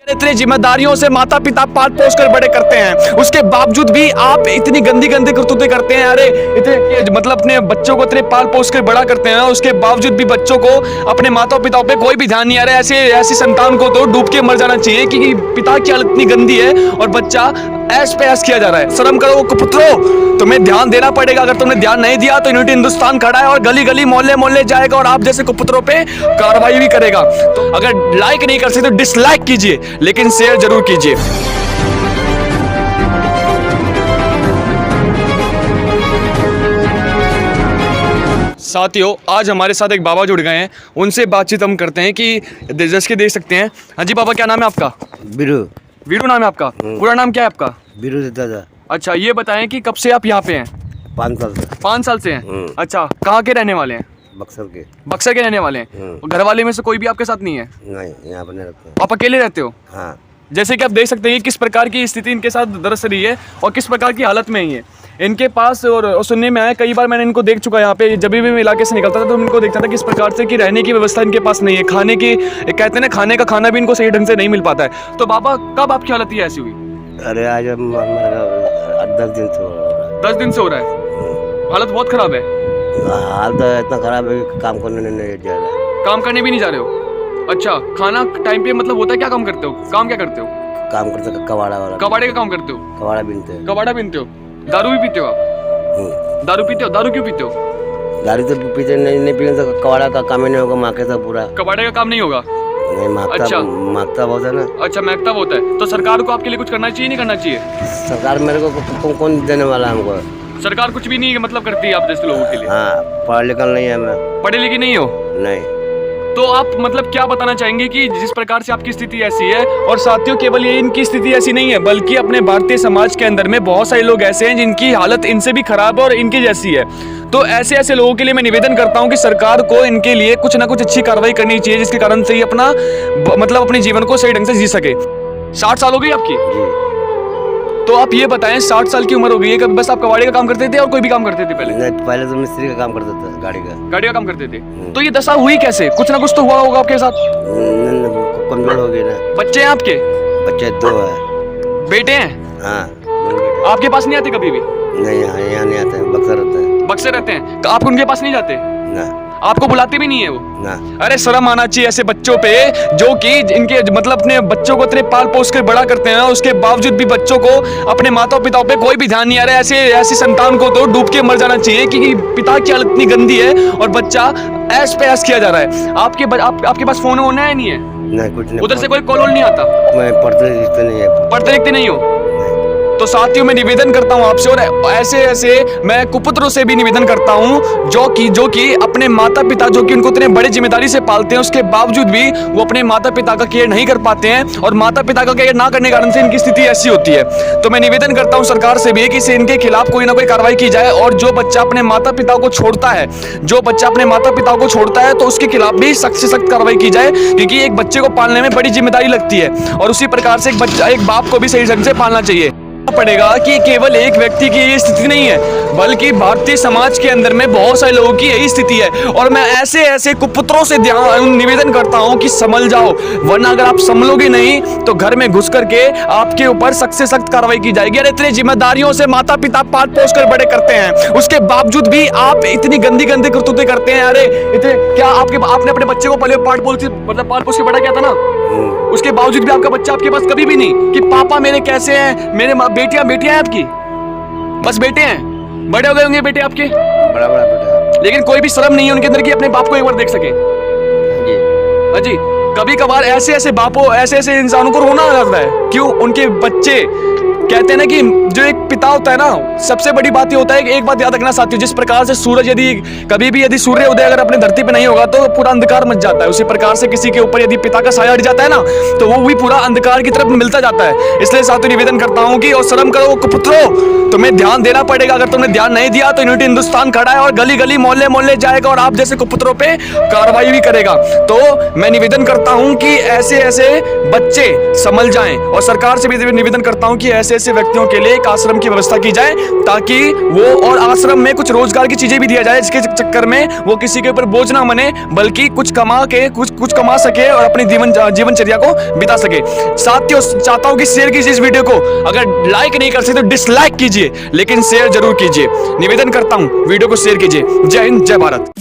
इतनी जिम्मेदारियों से माता पिता पाल पोस कर बड़े करते हैं, उसके बावजूद भी आप इतनी गंदी गंदी करतूतें करते हैं। अरे इतने मतलब अपने बच्चों को इतने पाल पोस कर बड़ा करते हैं, उसके बावजूद भी बच्चों को अपने माता पिताओं पे कोई भी ध्यान नहीं आ रहा है। ऐसी संतान को तो डूब के मर जाना चाहिए कि पिता की हालत इतनी गंदी है और बच्चा ऐश पे ऐश किया जा रहा है। शर्म करो कुपुत्रो, तुम्हें ध्यान देना पड़ेगा। अगर तुमने ध्यान नहीं दिया तो यूनिटी हिंदुस्तान खड़ा है और गली गली मोहल्ले मोहल्ले जाएगा और आप जैसे कुपुत्रों पे कार्रवाई भी करेगा। तो अगर लाइक नहीं कर सकते तो डिसलाइक कीजिए, लेकिन शेयर जरूर कीजिए। साथियों, आज हमारे साथ एक बाबा जुड़ गए हैं, उनसे बातचीत हम करते हैं कि जैसे कि देख सकते हैं। हाँ जी बाबा, क्या नाम है आपका? बीरू। वीरू नाम है आपका? पूरा नाम क्या है आपका? बीरू दादा। अच्छा, ये बताएं कि कब से आप यहाँ पे हैं? 5 साल से। 5 साल से हैं। अच्छा, कहाँ के रहने वाले हैं? बक्सर के। बक्सर के रहने वाले हैं। घर वाले में से कोई भी आपके साथ नहीं है? नहीं, यहाँ पर नहीं रहते। आप अकेले रहते हो? हाँ। जैसे कि आप देख सकते हैं किस प्रकार की स्थिति इनके साथ दरस रही है और किस प्रकार की हालत में ही है इनके पास। और सुनने में आया, कई बार मैंने इनको देख चुका यहाँ पे, जब भी मैं इलाके से निकलता था तो इनको देखता था किस प्रकार से कि रहने की व्यवस्था इनके पास नहीं है, खाने की, कहते हैं ना, खाने का खाना भी इनको सही ढंग से नहीं मिल पाता है। तो बाबा, कब आपकी हालत ये ऐसी हुई? अरे आज 10 दिन से हो रहा है। 10 दिन से हो रहा है? हालत बहुत खराब है। हाल तो इतना खराब है कि काम करने नहीं जा रहा। काम करने भी नहीं जा रहे हो? अच्छा, खाना टाइम पे मतलब होता है? क्या काम करते हो? काम क्या करते हो? काम करते कबाड़ा वाला। कबाड़े का काम करते हो? कबाड़ा बीनते हैं। कबाड़ा बीनते हो? दारू भी पीते हो आप? दारू पीते हो? दारू क्यों पीते हो? दारू तो पीते नहीं पीने तो कबाड़ा का काम ही नहीं होगा। माके तो पूरा कबाड़े का काम नहीं होगा? नहीं, माकता। अच्छा। माकता बहुत है ना। अच्छा, महकता बहुत है। तो सरकार को आपके लिए कुछ करना चाहिए, नहीं करना चाहिए? सरकार मेरे को कौन देने वाला है हमको? सरकार कुछ भी नहीं मतलब करती है आप जैसे लोगों के लिए? हाँ, पढ़ा लिखा नहीं है मैं। पढ़े लिखे नहीं हो? नहीं। तो आप मतलब क्या बताना चाहेंगे कि जिस प्रकार से आपकी स्थिति ऐसी है? और साथियों, केवल ये इनकी स्थिति ऐसी नहीं है, बल्कि अपने भारतीय समाज के अंदर में बहुत सारे लोग ऐसे हैं जिनकी हालत इनसे भी खराब है और इनकी जैसी है। तो ऐसे लोगों के लिए मैं निवेदन करता हूं कि सरकार को इनके लिए कुछ ना कुछ अच्छी कार्रवाई करनी चाहिए, जिसके कारण से ये अपना मतलब अपने जीवन को सही ढंग से जी सके। 60 साल हो गई आपकी? तो आप ये बताएं, 60 साल की उम्र हो गई है, कभी बस आप कबाड़ी का काम करते थे और कोई भी काम करते थे पहले? नहीं, पहले तो मिस्त्री का काम करता था, गाड़ी का काम करते थे। तो ये दशा हुई कैसे? कुछ ना कुछ तो हुआ होगा आपके साथ। कमजोर हो गए ना। बच्चे हैं आपके? बच्चे 2 है। बेटे हैं? हाँ, 2 बेटे। आपके पास नहीं आते कभी भी? नहीं, यहाँ नहीं आते, बक्सर रहते हैं। बक्सर रहते हैं? तो आप उनके पास नहीं जाते? ना। आपको बुलाते भी नहीं है वो? ना। अरे शर्म आना चाहिए ऐसे बच्चों पे, जो कि इनके मतलब अपने बच्चों को इतने पाल पोस कर बड़ा करते हैं, उसके बावजूद भी बच्चों को अपने माता पिताओं पे कोई भी ध्यान नहीं आ रहा है। ऐसी संतान को तो डूब के मर जाना चाहिए कि पिता की हालत इतनी गंदी है और बच्चा ऐश पे ऐश किया जा रहा है। आपके पास फोन होना है? नहीं है? नहीं, कुछ नहीं। उधर से कोई कॉल नहीं आता? मैं पढ़ते लिखते नहीं है। पढ़ते लिखते नहीं हो? तो साथियों, मैं निवेदन करता हूं आपसे, और ऐसे मैं कुपुत्रों से भी निवेदन करता हूं जो कि अपने माता पिता, जो कि उनको इतने बड़े जिम्मेदारी से पालते हैं, उसके बावजूद भी वो अपने माता पिता का केयर नहीं कर पाते हैं और माता पिता का केयर ना करने के कारण से इनकी स्थिति ऐसी होती है। तो मैं निवेदन करता हूं सरकार से भी कि इनके खिलाफ कोई ना कोई कार्रवाई की जाए, और जो बच्चा अपने माता पिता को छोड़ता है तो उसके खिलाफ भी सख्त से सख्त कार्रवाई की जाए, क्योंकि एक बच्चे को पालने में बड़ी जिम्मेदारी लगती है और उसी प्रकार से एक बाप को भी सही ढंग से पालना चाहिए। पड़ेगा कि केवल एक व्यक्ति की ये स्थिति नहीं है, बल्कि भारतीय समाज के अंदर में बहुत सारे लोगों की यही स्थिति है। और मैं ऐसे कुपुत्रों से निवेदन करता हूं कि संभल जाओ, वरना अगर आप संभलोगे नहीं तो घर में घुस करके आपके ऊपर सख्त से सख्त कार्रवाई की जाएगी। अरे इतनी जिम्मेदारियों से माता पिता पाल पोस कर बड़े करते हैं, उसके बावजूद भी आप इतनी गंदी गंदी करतूतें करते हैं। अरे क्या आपने अपने बच्चे को पहले पाल पोस के बड़ा किया था ना? उसके बावजूद भी आपका बच्चा आपके पास कभी भी नहीं कि पापा मेरे कैसे हैं, मेरे बेटियां हैं आपकी? बस बेटे हैं? बड़े हो गए होंगे बेटे आपके? बड़ा बेटा। लेकिन कोई भी शर्म नहीं है उनके अंदर कि अपने बाप को एक बार देख सके। जी, कभी कभार ऐसे बापों, ऐसे इंसानों को रोना आ जाता है। क्यों? उनके बच्चे, कहते हैं ना कि जो एक पिता होता है ना, सबसे बड़ी बात ये होता है कि एक बात याद रखना साथियों, जिस प्रकार से सूरज यदि सूर्य उदय अगर अपने धरती पे नहीं होगा तो पूरा अंधकार मच जाता है, उसी प्रकार से किसी के ऊपर यदि पिता का साया हट जाता है ना, तो वो भी पूरा अंधकार की तरफ मिलता जाता है। इसलिए साथियों, निवेदन करता हूं कि और शर्म करो कुपुत्रो, तुम्हें ध्यान देना पड़ेगा। अगर तुमने ध्यान नहीं दिया तो यूनिटी हिंदुस्तान खड़ा है और गली गली मोहल्ले मोहल्ले जाएगा और आप जैसे कुपुत्रों पे कार्रवाई भी करेगा। तो मैं निवेदन करता हूं कि ऐसे बच्चे संभल जाएं, और सरकार से भी निवेदन करता हूं कि ऐसे जैसे व्यक्तियों के लिए एक आश्रम की व्यवस्था की जाए, ताकि वो और आश्रम में कुछ रोजगार की चीजें भी दिया जाए, जिसके चक्कर में वो किसी के ऊपर बोझ ना बने, बल्कि कुछ कमा सके और अपनी जीवनचर्या को बिता सके। साथियों, चाहता हूं कि शेयर कीजिए इस वीडियो को, अगर लाइक नहीं कर सकते तो डिसलाइक कीजिए, लेकिन शेयर जरूर कीजिए। निवेदन करता हूं, वीडियो को शेयर कीजिए। जय हिंद, जय भारत।